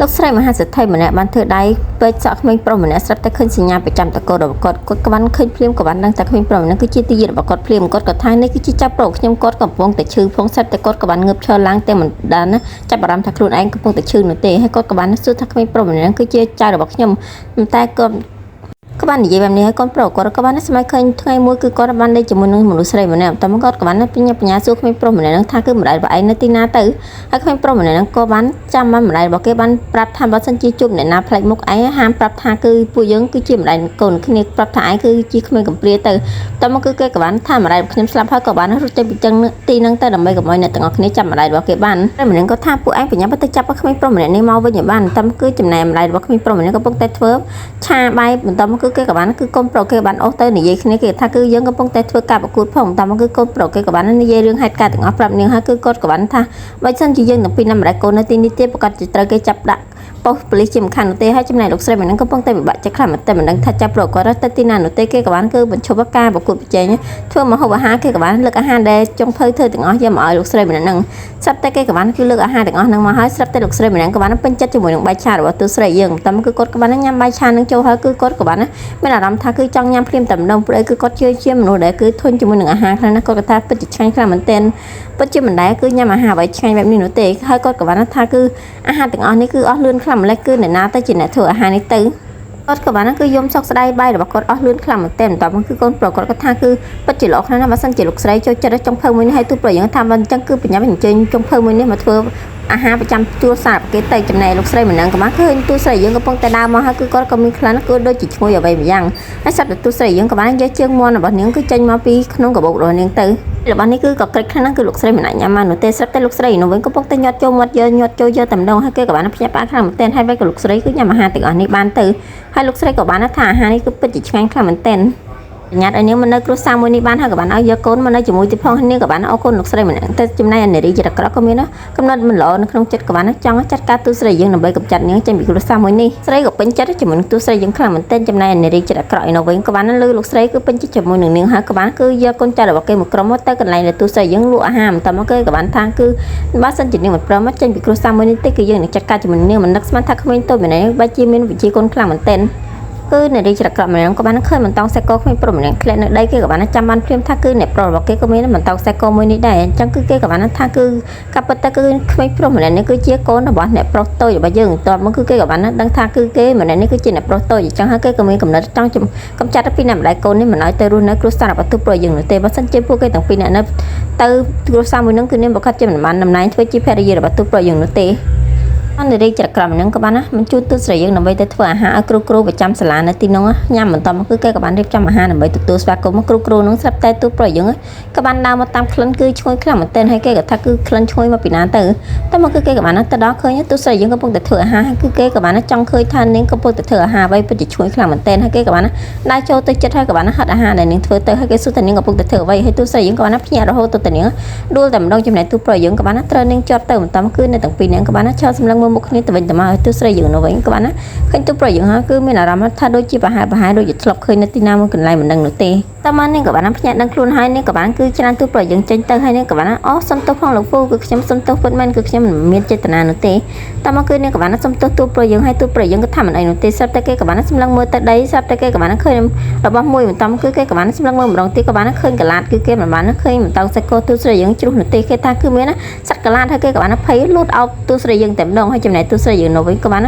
លោកស្រីមហាសេដ្ឋីម្នាក់បានធ្វើដៃពេកសក់ក្មេងប្រុសម្នាក់ស្រាប់តែឃើញសញ្ញាប្រចាំតកូលរបស់គាត់គាត់បានឃើញភ្លាមក៏បានដឹងតែក្មេងប្រុសម្នាក់គឺជាទីយារបស់គាត់ភ្លាមគាត់ក៏ថានេះគឺជាចាប់ប្រុសខ្ញុំគាត់កំពុងតែឈឺផងស្រាប់តែគាត់ក៏បានងើបឈរឡើងតែមិនដានណាចាប់អារម្មណ៍ថាខ្លួនឯងកំពុងតែឈឺនោះទេហើយគាត់ក៏បានសួរថាក្មេងប្រុសម្នាក់គឺជាចៅរបស់ខ្ញុំតែគាត់ក៏បាននិយាយបែបនេះហើយកូនប្រុសគាត់ក៏បានស្មានឃើញថ្ងៃមួយគឺគាត់បានលេងជាមួយនឹងមនុស្សស្រីម្នាក់តែមកគាត់ក៏បានបញ្ញាសួរក្មេងប្រុសម្នាក់នឹងថាគឺម្ដាយរបស់ឯងនៅទីណាទៅហើយក្មេងប្រុសម្នាក់នឹងក៏បានចាំបានម្ដាយរបស់គេបានប្រាប់ថាបើសិនជាជួបអ្នកណាផ្លេចមុខឯងហាមប្រាប់ថាគឺពួកយើងគឺជាម្ដាយកូនគ្នាប្រាប់ថាឯងគឺជាក្មេងកំព្រាទៅតែមកគឺគេក៏បានថាម្ដាយរបស់ខ្ញុំស្លាប់ហើយក៏បានរត់ចេញពីទាំងទីហ្នឹងទៅដើម្បីកុំឲ្យអ្នកទាំងអស់គ្នាចាប់ម្ដាយរបស់គេបានតែម្នាក់ក៏ថាពួកឯងបញ្ញាទៅចាប់ក្មេងប្រុសម្នាក់នេះមកវិញឲ្យបានតែគឺចំណែកម្ដាយរបស់ក្មេងប្រុសម្នាក់កំពុងតែធ្វើឆាបាយបន្តមកគឺគេក៏បានគឺកូនប្រុសគេបានអស់ទៅនិយាយគ្នាគេថាគឺយើងកំពុងតែធ្វើការប្រកួតផងតែមកគឺកូនប្រុសគេក៏បាននិយាយរឿងហេតុការណ៍ទាំងអស់ប្រាប់នាងហើយគឺគាត់ក៏បានថាបើសិនជាយើងទាំងពីរណាម្ដាយកូននៅទីនេះទៀតប្រកាសជាត្រូវគេចាប់ដាក់ប៉ុស្តិ៍ប៉ូលីសជាមិនខាននោះទេហើយចំណែកលោកស្រីម្នាក់កំពុងតែពិបាកចិត្តខ្លាំងមែនតែមិនដឹងថាចាប់ប្រុសគាត់ទៅទីណានោះទេគេក៏បានគឺបញ្ឈប់ការប្រកួតប្រជែងធ្វើម្ហូបអាហារគេក៏បានលើកអាហារដែលចុងភៅធ្វើទាំងអស់យកមកឲ្យលោកស្រីម្នាក់ហ្នឹងស្រាប់តែគេក៏បានគឺលើកអាហារទាំងអស់ហ្នឹងមកហើយស្រាប់តែលោកស្រីម្នាក់ក៏បានពេញចិត្តជាមួយនឹងបាយឆារបស់ទូស្រីយើងតែគឺគាត់ក៏បានញ៉ាំបាយឆានឹងចូលហើយគឺគាត់ក៏បានមានអារម្មណ៍ថាគឺចង់ញ៉ាំភ្លាមតែម្ដងព្រោះគឺគាត់ជាមនុស្សដែលគឺធន់ជាមួយនឹងអាហារខ្លាំងណាស់គាត់ក៏ថាពិតជាឆ្ងាញ់ខ្លាំងមែនទែនពិតជាមិនដែលគឺញ៉ាំអាហារអ្វីឆ្ងាញ់បែបនេះនោះទេហើយគាត់ក៏បានថាគឺអាហារទាំងអស់នេះគឺអស់លឿនខ្លាំងម្ល៉េះគឺអ្នកណាទៅជាអ្នកធ្វើអាហារនេះទៅគាត់ក៏បានគឺយំសោកស្ដាយបាយរបស់គាត់អស់លឿនខ្លាំងមែនទែនតើមកគឺកូនប្រុសគាត់ក៏ថាគឺពិតជាល្អខ្លាំងណាស់បើសិនជាលោកស្រីចូលចិត្តចុងភៅមួយនេះឲ្យទូប្រយើងថាបើអញ្ចឹងគឺបញ្ញាបញ្ចេញចុងភៅមួយនេះមកធ្វើអាហារប្រចាំទូរស័ព្ទគេទៅចំណែកលោកស្រីម្នាក់ក៏បានឃើញទូស្រីយើងកំពុងតែដើរមកហើយគឺគាត់ក៏មានខ្លាំងគឺដូចជាឈ្ងុយអ្វីម្យ៉ាងហើយសត្វទូស្រីយើងក៏បានយកជើងមាន់របស់នាងគឺចេញមកពីក្នុងកាបូបរបស់នាងទៅរបស់នេះគឺក៏ក្រិចខ្លាំងណាស់គឺលោកស្រីម្នាក់ញ៉ាំមកនោះទេស្រាប់តែលោកស្រីនោះវិញកំពុងតែញាត់ចូលមាត់ញាត់ចូលយកតែម្ដងហើយគេក៏បានភ្ញាក់ផ្អើលខ្លាំងមែនទែនហើយបែរក៏លោកស្រីគឺញ៉ាំអាហារទាំងអស់នេះបានទៅហើយលោកស្រីក៏បានថាអាហារនេះគឺពិតជាឆ្ងាញ់ខ្លាំងមែនទែនញ៉ាត់ឲ្យនាងមកនៅគ្រួសារមួយនេះបានហើយក៏បានឲ្យយកកូនមកនៅជាមួយទីផងនាងក៏បានអរគុណលោកស្រីម្នាក់តែចំណែកអានារីចិត្តអាក្រក់ក៏មានកំណត់មិនល្អនៅក្នុងចិត្តក៏បានចង់ចាត់ការទូស្រីយើងដើម្បីកម្ចាត់នាងចេញពីគ្រួសារមួយនេះស្រីក៏ពេញចិត្តជាមួយនឹងទូស្រីយើងខ្លាំងមែនទែនចំណែកអានារីចិត្តអាក្រក់ឯនោះវិញក៏បានលើលោកស្រីគឺពេញចិត្តជាមួយនឹងនាងហើយក៏បានគឺយកកូនចៅរបស់គេមកក្រុមមកទៅកន្លែងដែលទូស្រីយើងលក់អាហារតែមកគេក៏បានថាគឺបើសិនជានាងមិនព្រមមកចេញពីគ្រួសារមួយនេះទេគឺយើងនឹងចាត់ការជាមួយនាងមិននឹកស្មានថាក្មេងតូចម្នាក់បែរជាមានវិជាកូនខ្លាំងមែនទែនគឺនារីច្រកក្រក់ម្នាក់ក៏បានឃើញបន្តោងខ្សែកក្មេងប្រុសម្នាក់ធ្លាក់នៅដីគេក៏បានចាំបានភ្លាមថាគឺអ្នកប្រុសរបស់គេក៏មានបន្តោងខ្សែកមួយនេះដែរអញ្ចឹងគឺគេក៏បានថាគឺកាប់ពិតតែគឺក្មេងប្រុសម្នាក់នេះគឺជាកូនរបស់អ្នកប្រុសតូចរបស់យើងតើមកគឺគេក៏បានដឹងថាគឺគេម្នាក់នេះគឺជាអ្នកប្រុសតូចអញ្ចឹងហើយគេក៏មានកំណត់ចង់កំចាត់ពីអ្នកម្ដាយកូននេះមិនឲ្យទៅរស់នៅគ្រួសាររបស់ទូប្រុសយើងនោះទេបើសិនជាពួកគេទាំងពីរអ្នកនៅទៅគ្រួសារមួយនឹងគឺនាងប្រកាសជាមិនបានតំណែងធ្វើជាភរិយារបស់ទូប្រុសយើងនោះទេអនារីច្រកក្រក់ម្នាក់ក៏បានបញ្ជូនទូស្រីយើងដើម្បីទៅធ្វើអាហារឲ្យគ្រូប្រចាំសាលានៅទីនោះញ៉ាំបន្តមកគឺគេក៏បានរៀបចំអាហារដើម្បីទទួលស្វាគមន៍មកគ្រូនឹងស្រាប់តែទូប្រុសយើងក៏បានដើរមកតាមក្លិនគឺឈ្ងុយខ្លាំងមែនទែនហើយគេក៏ថាគឺក្លិនឈ្ងុយមកពីណាទៅតែមកគឺគេក៏បានទៅដល់ឃើញទូស្រីយើងកំពុងតែធ្វើអាហារគឺគេក៏បានចង់ឃើញថានាងកំពុងតែធ្វើអាហារអ្វីពិតជាឈ្ងុយខ្លាំងមែនទែនហើយគេក៏បានដើរចូលទៅចិត្តហើយក៏បានហិតអាហារដែលនាងធ្វើទៅហើយគេសួរថានាងកំពុងតែធ្វើអ្វីហើយទូស្រីយើងក៏បានភ្ញាក់រហូតទៅនាងដួលតែម្ដងចំណែកទូប្រុសយើងក៏បានត្រូវនាងជាប់ទៅបន្តគឺនៅទាំងពីរនាងក៏បានឈរសម្លឹងមើលមុខគ្នាទៅវិញទៅមកទូស្រីយើងនោះវិញក៏បានឃើញទូប្រុសយើងគឺមានអារម្មណ៍ថាដូចជាប្រហែលដូចជាធ្លាប់ឃើញនៅទីណាមួយកន្លែងមិនដឹងនោះទេតែមកនាងក៏បានភ្ញាក់ដឹងខ្លួនហើយនាងក៏បានគឺច្រើនទូប្រុសយើងចេញទៅហើយនាងក៏បានអូសុំទោសផងលោកពូគឺខ្ញុំសុំទោសពិតមែនគឺខ្ញុំមិនមានចេតនានោះទេតែមកគឺនាងក៏បានសុំទោសទូប្រុសយើងហើយទូប្រុសយើងក៏ថាមិនអីនោះទេស្រាប់តែគេក៏បានសម្លឹងមើលទៅដីស្រាប់តែគេក៏បានឃើញរបស់មួយបន្តគឺគេក៏បានសម្លឹងមើលម្ដងទៀតក៏បានឃើញកឡាតគឺគេមិនបានឃើញបន្តសាច់គោទូស្រីយើងជ្រុះនោះទេគេថាគឺមានសត្វកឡាតហើយគេក៏បានភ័យលូតអោបទូស្រីយើងតែម្ដងហើយចំណែកទូស្រីយើងនោះវិញក៏បាន